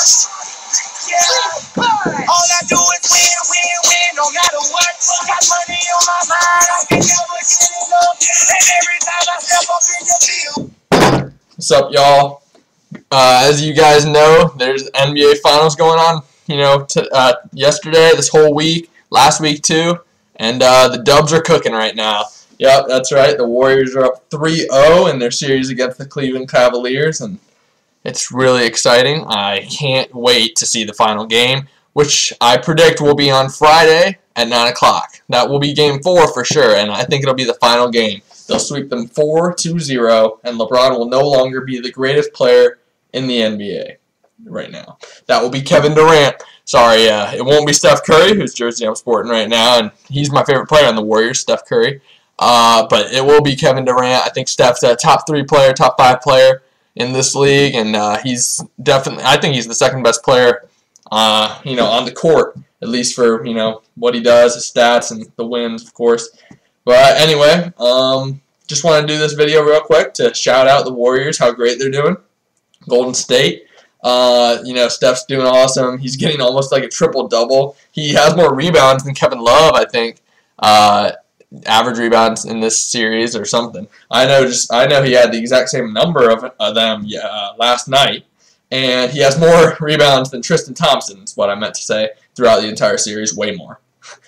Yeah, all I do is win, win, win, no matter what. Got money on my mind, I can never get enough. And every time I step up in the field. What's up, y'all? As you guys know, there's NBA Finals going on, yesterday, this whole week, last week too, and the Dubs are cooking right now. Yep, that's right. The Warriors are up 3-0 in their series against the Cleveland Cavaliers, and it's really exciting. I can't wait to see the final game, which I predict will be on Friday at 9 o'clock. That will be Game 4 for sure, and I think it'll be the final game. They'll sweep them 4-0, and LeBron will no longer be the greatest player in the NBA right now. That will be Kevin Durant. Sorry, it won't be Steph Curry, whose jersey I'm sporting right now, and he's my favorite player on the Warriors, Steph Curry. But it will be Kevin Durant. I think Steph's a top 3 player, top 5 player in this league, and he's definitely, I think he's the second best player, on the court, at least for, what he does, his stats, and the wins, of course. But anyway, just want to do this video real quick to shout out the Warriors, how great they're doing. Golden State, Steph's doing awesome. He's getting almost like a triple-double. He has more rebounds than Kevin Love, I think. Average rebounds in this series or something. I know he had the exact same number of them last night, and he has more rebounds than Tristan Thompson, is what I meant to say, throughout the entire series. Way more.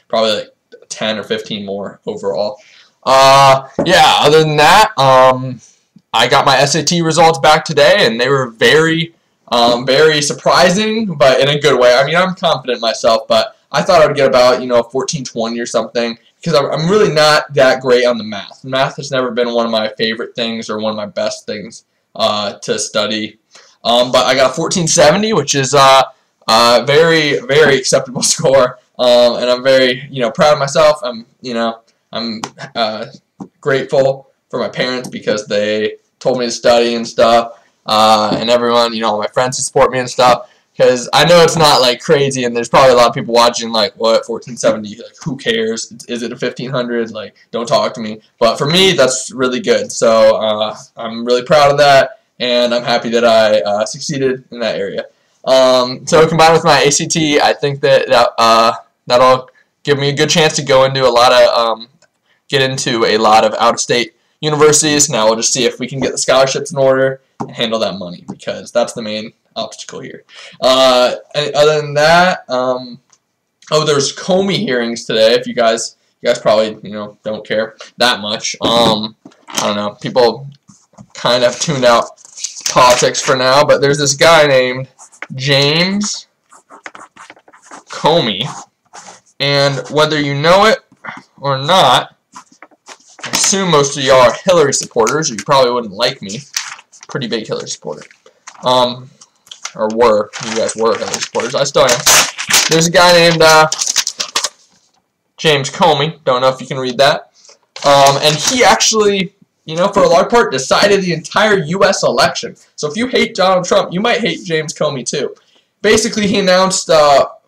Probably like 10 or 15 more overall. Other than that, I got my SAT results back today, and they were very surprising, but in a good way. I mean, I'm confident in myself, but I thought I would get about, 1420 or something, because I'm really not that great on the math. Math has never been one of my favorite things or one of my best things to study. But I got a 1470, which is a very, very acceptable score, and I'm very, proud of myself. I'm grateful for my parents because they told me to study and stuff, and everyone, my friends who support me and stuff. Because I know it's not like crazy, and there's probably a lot of people watching like, what, 1470? Like, who cares? Is it a 1500? Like, don't talk to me. But for me, that's really good. So I'm really proud of that, and I'm happy that I succeeded in that area. So combined with my ACT, I think that'll give me a good chance to go into get into a lot of out-of-state universities. Now we'll just see if we can get the scholarships in order and handle that money, because that's the main obstacle here. And other than that, there's Comey hearings today. If you guys probably don't care that much. I don't know. People kind of tuned out politics for now, but there's this guy named James Comey, and whether you know it or not, I assume most of y'all are Hillary supporters, or you probably wouldn't like me. Pretty big Hillary supporter. Or were. You guys were Hillary supporters. I still am. There's a guy named James Comey. Don't know if you can read that. And he actually, for a large part, decided the entire U.S. election. So if you hate Donald Trump, you might hate James Comey too. Basically, he announced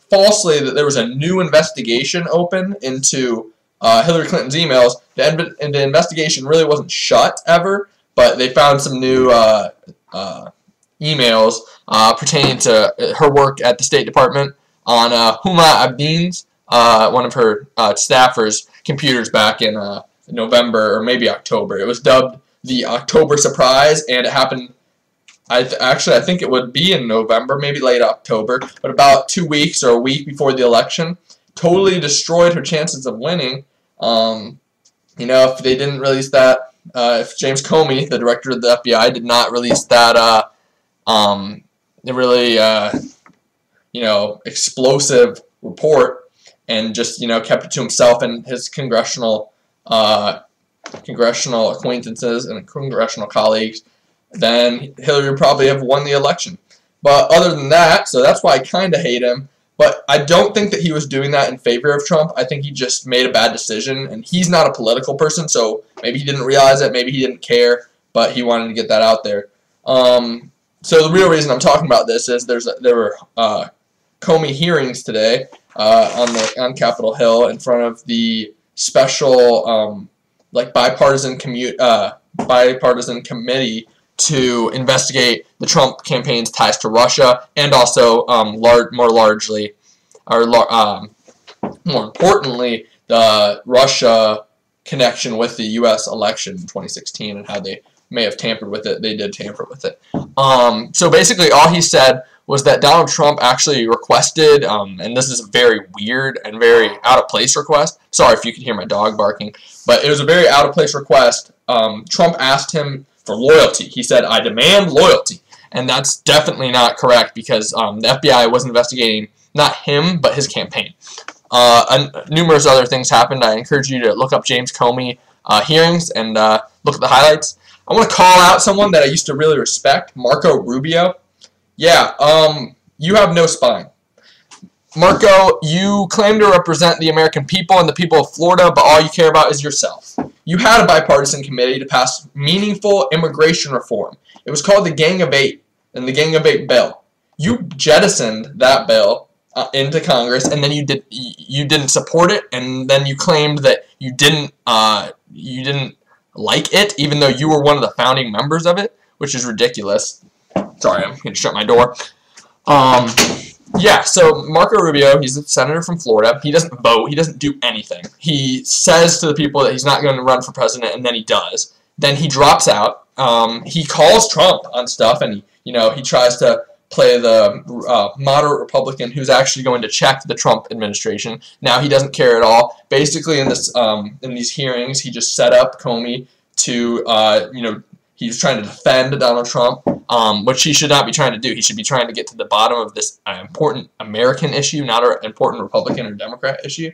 falsely that there was a new investigation open into Hillary Clinton's emails. The investigation really wasn't shut ever, but they found some new emails pertaining to her work at the State Department on Huma Abedin's, one of her staffers' computers back in November or maybe October. It was dubbed the October Surprise, and it happened, I think it would be in November, maybe late October, but about 2 weeks or a week before the election. Totally destroyed her chances of winning. If they didn't release that, if James Comey, the director of the FBI, did not release that really explosive report and just kept it to himself and his congressional acquaintances and congressional colleagues, then Hillary would probably have won the election. But other than that, so that's why I kind of hate him. But I don't think that he was doing that in favor of Trump. I think he just made a bad decision, and he's not a political person, so maybe he didn't realize it, maybe he didn't care, but he wanted to get that out there. So the real reason I'm talking about this is there were Comey hearings today on Capitol Hill in front of the special bipartisan committee to investigate the Trump campaign's ties to Russia, and also more importantly, the Russia connection with the U.S. election in 2016 and how they may have tampered with it. They did tamper with it. So basically all he said was that Donald Trump actually requested, and this is a very weird and very out-of-place request. Sorry if you can hear my dog barking, but it was a very out-of-place request. Trump asked him for loyalty. He said, "I demand loyalty." And that's definitely not correct, because the FBI was investigating not him, but his campaign. And numerous other things happened. I encourage you to look up James Comey hearings and look at the highlights. I want to call out someone that I used to really respect, Marco Rubio. Yeah, you have no spine. Marco, you claim to represent the American people and the people of Florida, but all you care about is yourself. You had a bipartisan committee to pass meaningful immigration reform. It was called the Gang of Eight and the Gang of Eight bill. You jettisoned that bill into Congress, and then you didn't support it, and then you claimed that you didn't like it, even though you were one of the founding members of it, which is ridiculous. Sorry, I'm going to shut my door. Yeah, so Marco Rubio, he's a senator from Florida. He doesn't vote. He doesn't do anything. He says to the people that he's not going to run for president, and then he does. Then he drops out. He calls Trump on stuff, and he tries to play the moderate Republican who's actually going to check the Trump administration. Now he doesn't care at all. Basically, in these hearings, he just set up Comey to he's trying to defend Donald Trump, which he should not be trying to do. He should be trying to get to the bottom of this important American issue, not an important Republican or Democrat issue.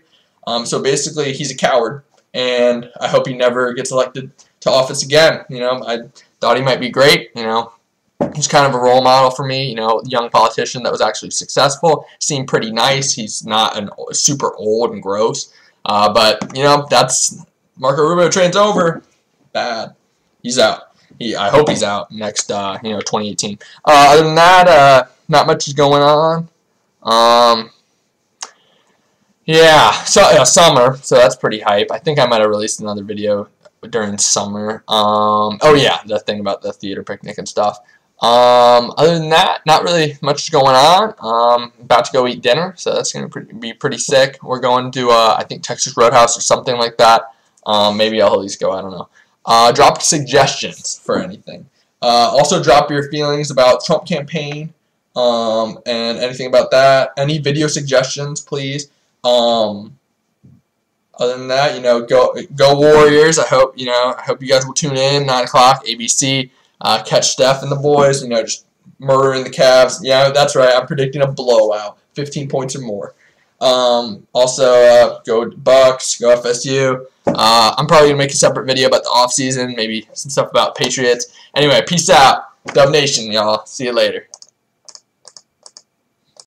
So basically, he's a coward, and I hope he never gets elected to office again. I thought he might be great. He's kind of a role model for me. A young politician that was actually successful. Seemed pretty nice. He's not super old and gross. But that's Marco Rubio. Train's over. Bad. He's out. I hope he's out next, 2018. Other than that, not much is going on. Yeah, so summer, so that's pretty hype. I think I might have released another video during summer. Oh yeah, the thing about the theater picnic and stuff. Other than that, not really much going on. About to go eat dinner, so that's going to be pretty sick. We're going to, I think, Texas Roadhouse or something like that. Maybe I'll at least go, I don't know. Drop suggestions for anything. Also drop your feelings about Trump campaign and anything about that. Any video suggestions, please. Other than that, go Warriors. I hope you guys will tune in 9 o'clock ABC. Catch Steph and the boys. Just murdering the Cavs. Yeah, that's right. I'm predicting a blowout, 15 points or more. Also, go Bucks, go FSU. I'm probably going to make a separate video about the offseason, maybe some stuff about Patriots. Anyway, peace out. Dub Nation, y'all. See you later.